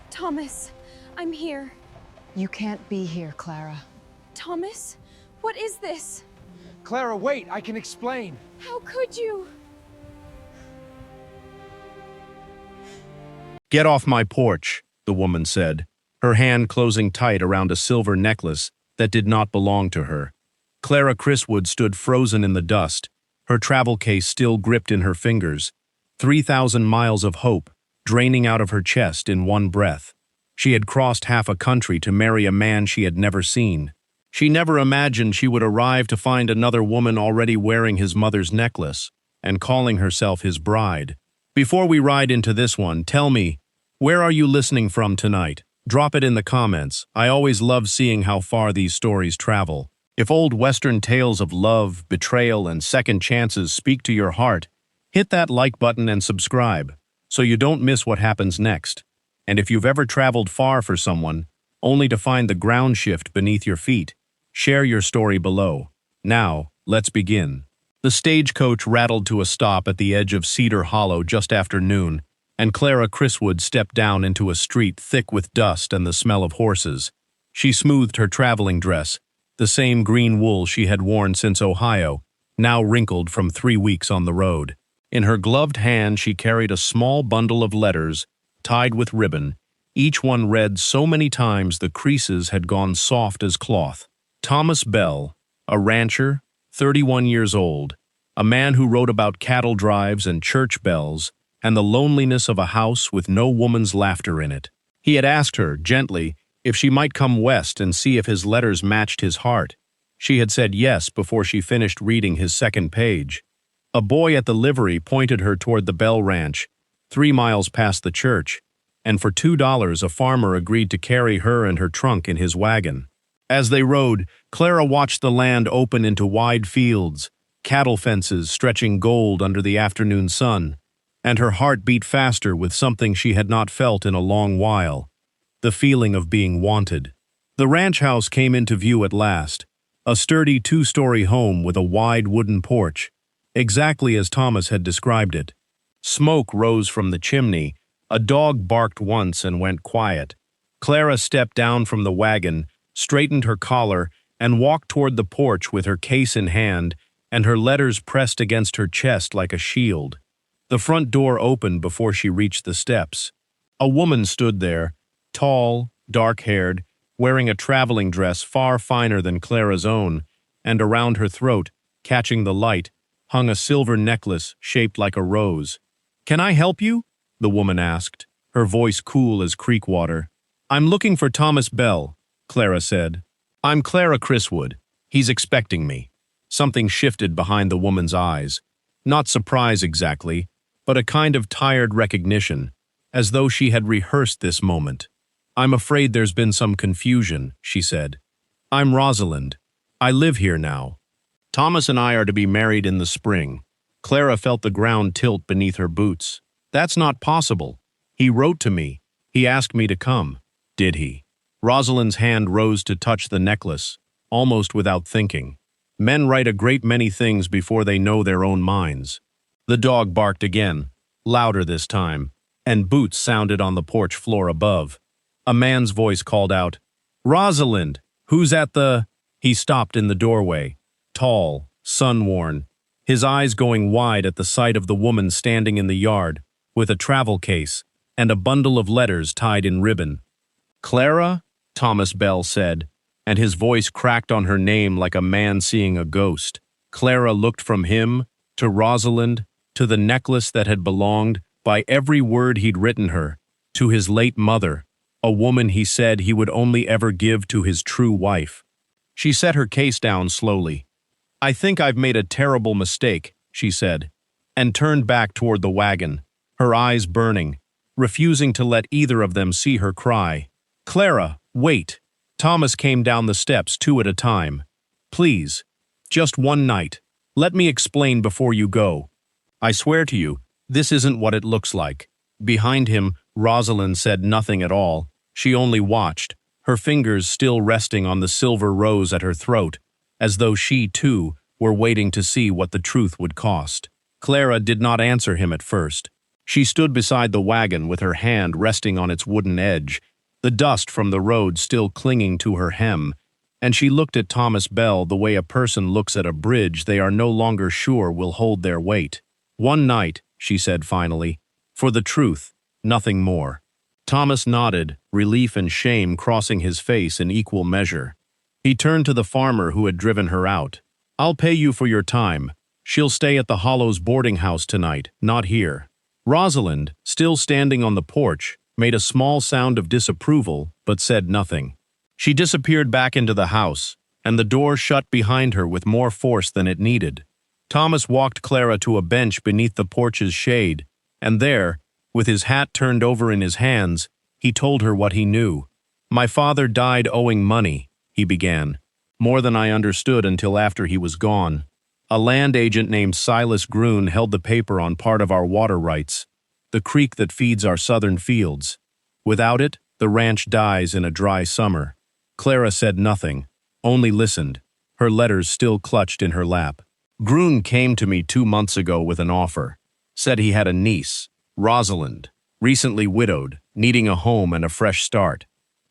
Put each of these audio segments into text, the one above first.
Thomas, I'm here. You can't be here, Clara. Thomas, what is this? Clara, wait, I can explain. How could you? "Get off my porch," the woman said, her hand closing tight around a silver necklace that did not belong to her. Clara Chriswood stood frozen in the dust, her travel case still gripped in her fingers, 3,000 miles of hope draining out of her chest in one breath. She had crossed half a country to marry a man she had never seen. She never imagined she would arrive to find another woman already wearing his mother's necklace and calling herself his bride. Before we ride into this one, tell me, where are you listening from tonight? Drop it in the comments. I always love seeing how far these stories travel. If old Western tales of love, betrayal, and second chances speak to your heart, hit that like button and subscribe so you don't miss what happens next. And if you've ever traveled far for someone, only to find the ground shift beneath your feet, share your story below. Now, let's begin. The stagecoach rattled to a stop at the edge of Cedar Hollow just after noon, and Clara Chriswood stepped down into a street thick with dust and the smell of horses. She smoothed her traveling dress, the same green wool she had worn since Ohio, now wrinkled from 3 weeks on the road. In her gloved hand she carried a small bundle of letters, tied with ribbon, each one read so many times the creases had gone soft as cloth. Thomas Bell, a rancher, 31 years old, a man who wrote about cattle drives and church bells and the loneliness of a house with no woman's laughter in it. He had asked her, gently, if she might come west and see if his letters matched his heart. She had said yes before she finished reading his second page. A boy at the livery pointed her toward the Bell Ranch, 3 miles past the church, and for $2 a farmer agreed to carry her and her trunk in his wagon. As they rode, Clara watched the land open into wide fields, cattle fences stretching gold under the afternoon sun, and her heart beat faster with something she had not felt in a long while, the feeling of being wanted. The ranch house came into view at last, a sturdy 2-story home with a wide wooden porch, exactly as Thomas had described it. Smoke rose from the chimney, a dog barked once and went quiet. Clara stepped down from the wagon, straightened her collar, and walked toward the porch with her case in hand and her letters pressed against her chest like a shield. The front door opened before she reached the steps. A woman stood there, tall, dark-haired, wearing a traveling dress far finer than Clara's own, and around her throat, catching the light, hung a silver necklace shaped like a rose. "Can I help you?" the woman asked, her voice cool as creek water. "I'm looking for Thomas Bell," Clara said. "I'm Clara Chriswood. He's expecting me." Something shifted behind the woman's eyes. Not surprise exactly, but a kind of tired recognition, as though she had rehearsed this moment. "I'm afraid there's been some confusion," she said. "I'm Rosalind. I live here now. Thomas and I are to be married in the spring." Clara felt the ground tilt beneath her boots. "That's not possible. He wrote to me. He asked me to come." "Did he?" Rosalind's hand rose to touch the necklace, almost without thinking. Men write a great many things before they know their own minds. The dog barked again, louder this time, and boots sounded on the porch floor above. A man's voice called out, "Rosalind, who's at the—" He stopped in the doorway, tall, sun-worn, his eyes going wide at the sight of the woman standing in the yard, with a travel case and a bundle of letters tied in ribbon. "Clara?" Thomas Bell said, and his voice cracked on her name like a man seeing a ghost. Clara looked from him, to Rosalind, to the necklace that had belonged, by every word he'd written her, to his late mother, a woman he said he would only ever give to his true wife. She set her case down slowly. "I think I've made a terrible mistake," she said, and turned back toward the wagon, her eyes burning, refusing to let either of them see her cry. "Clara, wait." Thomas came down the steps 2 at a time. "Please, just one night. Let me explain before you go. I swear to you, this isn't what it looks like." Behind him, Rosalind said nothing at all. She only watched, her fingers still resting on the silver rose at her throat, as though she, too, were waiting to see what the truth would cost. Clara did not answer him at first. She stood beside the wagon with her hand resting on its wooden edge, the dust from the road still clinging to her hem, and she looked at Thomas Bell the way a person looks at a bridge they are no longer sure will hold their weight. "One night," she said finally, "for the truth, nothing more." Thomas nodded, relief and shame crossing his face in equal measure. He turned to the farmer who had driven her out. "I'll pay you for your time. She'll stay at the Hollows boarding house tonight, not here." Rosalind, still standing on the porch, made a small sound of disapproval, but said nothing. She disappeared back into the house, and the door shut behind her with more force than it needed. Thomas walked Clara to a bench beneath the porch's shade, and there, with his hat turned over in his hands, he told her what he knew. "My father died owing money," he began. "More than I understood until after he was gone. A land agent named Silas Groon held the paper on part of our water rights, the creek that feeds our southern fields. Without it, the ranch dies in a dry summer." Clara said nothing, only listened, her letters still clutched in her lap. "Groon came to me 2 months ago with an offer. Said he had a niece, Rosalind, recently widowed, needing a home and a fresh start.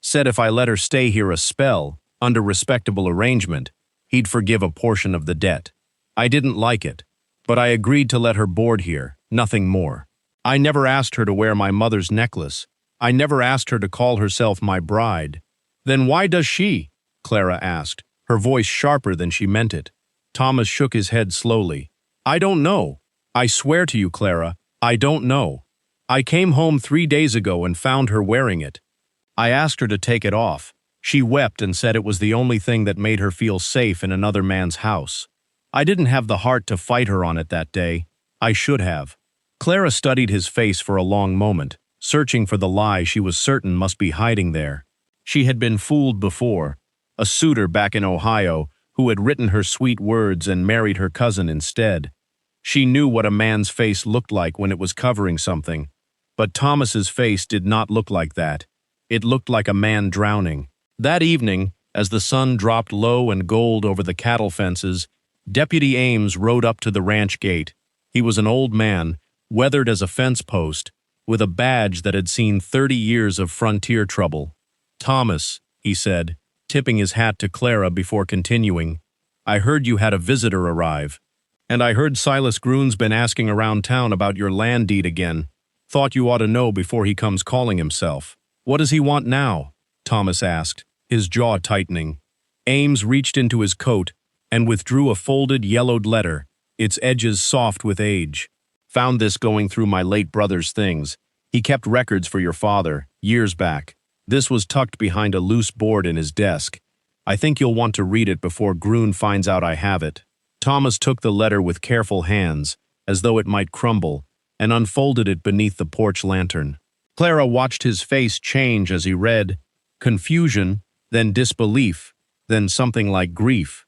Said if I let her stay here a spell, under respectable arrangement, he'd forgive a portion of the debt. I didn't like it, but I agreed to let her board here, nothing more. I never asked her to wear my mother's necklace. I never asked her to call herself my bride." "Then why does she?" Clara asked, her voice sharper than she meant it. Thomas shook his head slowly. "I don't know. I swear to you, Clara, I don't know. I came home 3 days ago and found her wearing it. I asked her to take it off. She wept and said it was the only thing that made her feel safe in another man's house. I didn't have the heart to fight her on it that day. I should have." Clara studied his face for a long moment, searching for the lie she was certain must be hiding there. She had been fooled before, a suitor back in Ohio who had written her sweet words and married her cousin instead. She knew what a man's face looked like when it was covering something, but Thomas's face did not look like that. It looked like a man drowning. That evening, as the sun dropped low and gold over the cattle fences, Deputy Ames rode up to the ranch gate. He was an old man, weathered as a fence post, with a badge that had seen 30 years of frontier trouble. "Thomas," he said, tipping his hat to Clara before continuing, "I heard you had a visitor arrive. And I heard Silas Groon's been asking around town about your land deed again. Thought you ought to know before he comes calling himself." "What does he want now?" Thomas asked, his jaw tightening. Ames reached into his coat and withdrew a folded, yellowed letter, its edges soft with age. "Found this going through my late brother's things. He kept records for your father, years back. This was tucked behind a loose board in his desk. I think you'll want to read it before Groon finds out I have it." Thomas took the letter with careful hands, as though it might crumble, and unfolded it beneath the porch lantern. Clara watched his face change as he read, confusion, then disbelief, then something like grief.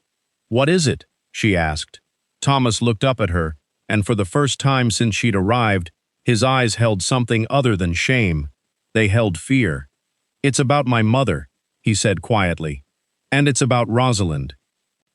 "What is it?" she asked. Thomas looked up at her, and for the first time since she'd arrived, his eyes held something other than shame. They held fear. "It's about my mother," he said quietly. "And it's about Rosalind."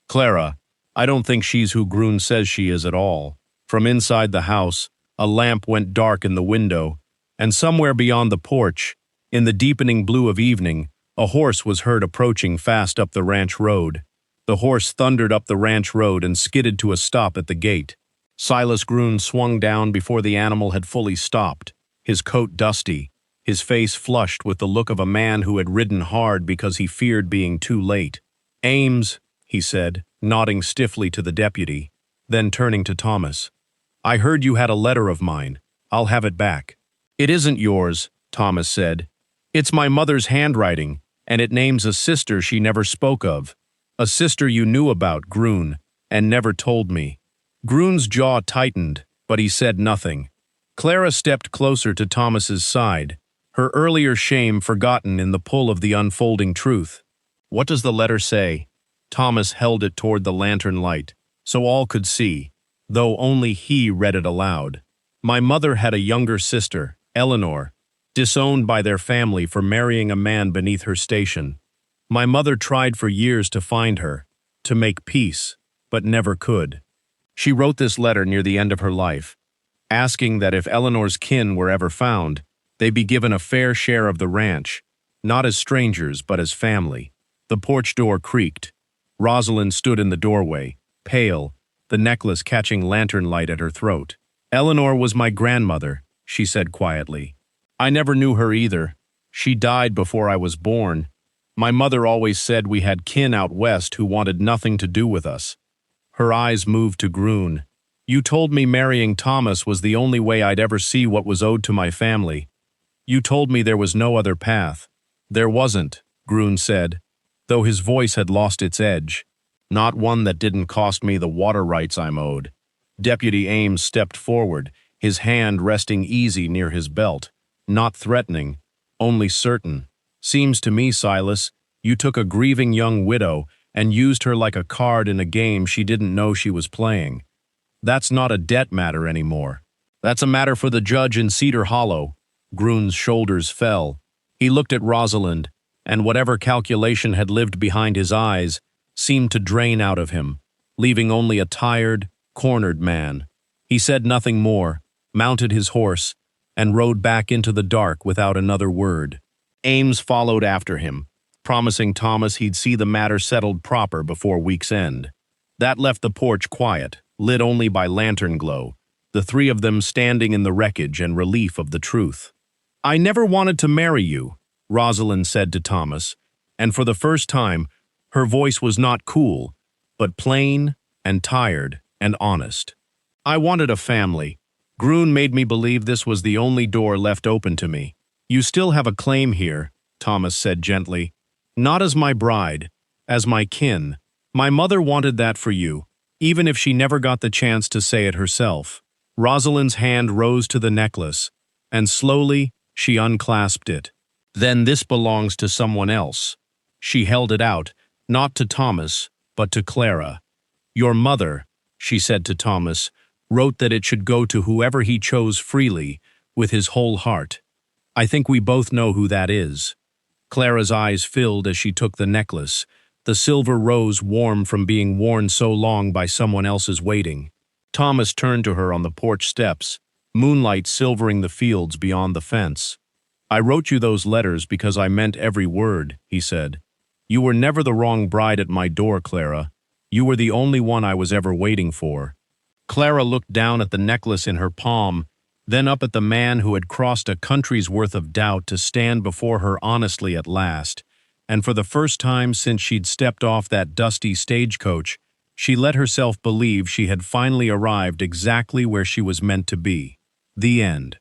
"Clara, I don't think she's who Groon says she is at all." From inside the house, a lamp went dark in the window, and somewhere beyond the porch, in the deepening blue of evening, a horse was heard approaching fast up the ranch road. The horse thundered up the ranch road and skidded to a stop at the gate. Silas Groon swung down before the animal had fully stopped, his coat dusty, his face flushed with the look of a man who had ridden hard because he feared being too late. "Ames," he said, nodding stiffly to the deputy, then turning to Thomas. "I heard you had a letter of mine. I'll have it back." "It isn't yours," Thomas said. "It's my mother's handwriting, and it names a sister she never spoke of. A sister you knew about, Groon, and never told me." Groon's jaw tightened, but he said nothing. Clara stepped closer to Thomas's side, her earlier shame forgotten in the pull of the unfolding truth. "What does the letter say?" Thomas held it toward the lantern light, so all could see, though only he read it aloud. "My mother had a younger sister, Eleanor, disowned by their family for marrying a man beneath her station. My mother tried for years to find her, to make peace, but never could. She wrote this letter near the end of her life. asking that if Eleanor's kin were ever found, they be given a fair share of the ranch, not as strangers but as family. The porch door creaked. Rosalind stood in the doorway, pale, the necklace catching lantern light at her throat. "Eleanor was my grandmother," she said quietly. "I never knew her either. She died before I was born. My mother always said we had kin out west who wanted nothing to do with us." Her eyes moved to Groon. "You told me marrying Thomas was the only way I'd ever see what was owed to my family. You told me there was no other path." "There wasn't," Groon said, though his voice had lost its edge. "Not one that didn't cost me the water rights I'm owed." Deputy Ames stepped forward, his hand resting easy near his belt, not threatening, only certain. "Seems to me, Silas, you took a grieving young widow and used her like a card in a game she didn't know she was playing. That's not a debt matter anymore. That's a matter for the judge in Cedar Hollow." Groon's shoulders fell. He looked at Rosalind, and whatever calculation had lived behind his eyes seemed to drain out of him, leaving only a tired, cornered man. He said nothing more, mounted his horse, and rode back into the dark without another word. Ames followed after him, promising Thomas he'd see the matter settled proper before week's end. That left the porch quiet, lit only by lantern glow, the three of them standing in the wreckage and relief of the truth. "I never wanted to marry you," Rosalind said to Thomas, and for the first time, her voice was not cool, but plain and tired and honest. "I wanted a family. Groon made me believe this was the only door left open to me." "You still have a claim here," Thomas said gently. "Not as my bride, as my kin. My mother wanted that for you, even if she never got the chance to say it herself." Rosalind's hand rose to the necklace, and slowly she unclasped it. "Then this belongs to someone else." She held it out, not to Thomas, but to Clara. "Your mother," she said to Thomas, "wrote that it should go to whoever he chose freely, with his whole heart. I think we both know who that is." Clara's eyes filled as she took the necklace, the silver rose warm from being worn so long by someone else's waiting. Thomas turned to her on the porch steps, moonlight silvering the fields beyond the fence. "I wrote you those letters because I meant every word," he said. "You were never the wrong bride at my door, Clara. You were the only one I was ever waiting for." Clara looked down at the necklace in her palm, then up at the man who had crossed a country's worth of doubt to stand before her honestly at last, and for the first time since she'd stepped off that dusty stagecoach, she let herself believe she had finally arrived exactly where she was meant to be. The end.